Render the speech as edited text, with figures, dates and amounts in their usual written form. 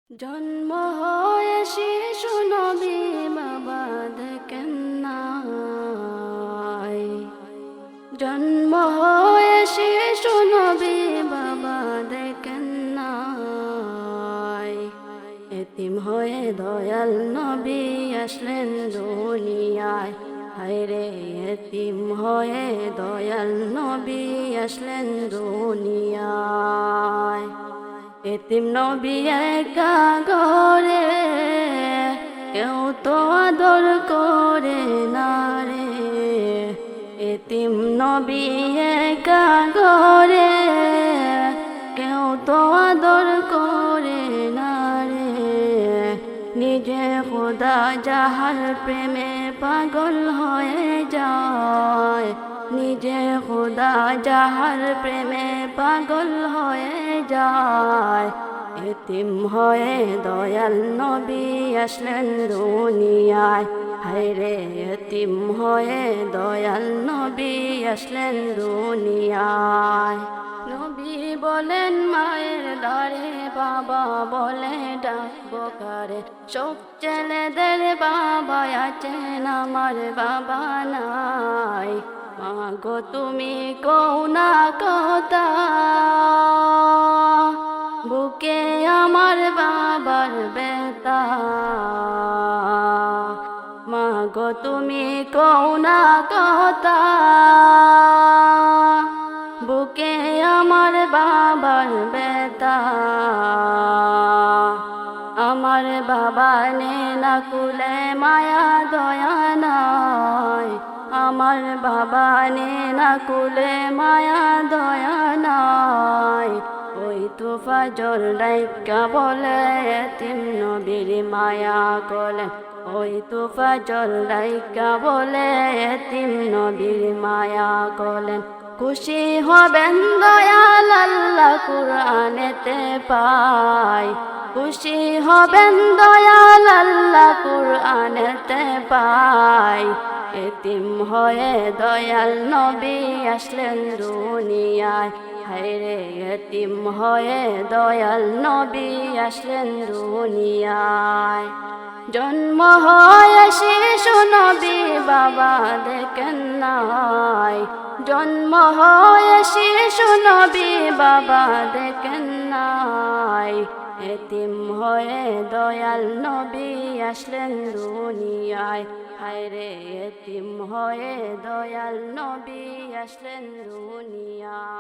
জন্ম হয় শিশু নবী বাবা দেখেন নাই। জন্ম হয় শিশু নবী বাবা দেখেন নাই। এতিম হয়ে দয়াল নবী আসলেন দুনিয়ায়। হায়রে এতিম হয়ে দয়াল নবী আসলেন দুনিয়ায়। এতিম নবী একা ঘরে, কেউ তো আদর করে না রে। এতিম নবী একা ঘরে, কেউ তো আদর করে না রে। নিজে খোদা যাহার প্রেমে পাগল হয়ে যায়, নিজে খোদা যাহার প্রেমে পাগল হয়ে যায়। এতিম হয়ে দয়াল নবী আসলেন দুনিয়ায়। হায়রে এতিম হয়ে দয়াল নবী আসলেন দুনিয়ায়। নবী বলেন মায়ের দারে, বাবা বলে ডাকবো কারে। সব ছেলেদের বাবা আছেন, আমার বাবা নাই। মাগো তুমি কও না কথা, বুকে আমার বাবার ব্যথা। মাগো তুমি কও না কথা, বুকে আমার বাবার ব্যথা। আমার বাবা নে না কুলে মায়া দয়া নাই। আমার বাবা নে না কুলে মায়া দয়া নাই। ওই তো ফাজর ডাইকা বলে এতিম নবীর মায়া কোলে। ওই তো ফাজর ডাইকা বলে এতিম নবীর মায়া কোলে। খুশি হবেন দয়াল আল্লাহ কুরআনেতে পাই। খুশি হবেন দয়াল আল্লাহ কুরআনেতে পাই। এতিম হয়ে দয়াল নবী আসলেন দুনিয়ায়। হায়রে এতিম হয়ে দয়াল নবী আসলেন দুনিয়ায়। জন্ম হয় শিশু নবী বাবা দেখেন নাই। জন্ম হয় শিশু নবী বাবা দেখেন নাই। এতিম হয়ে দয়াল নবী আসলেন দুনিয়ায়। হায়রে এতিম হয়ে দয়াল নবী আসলেন দুনিয়ায়।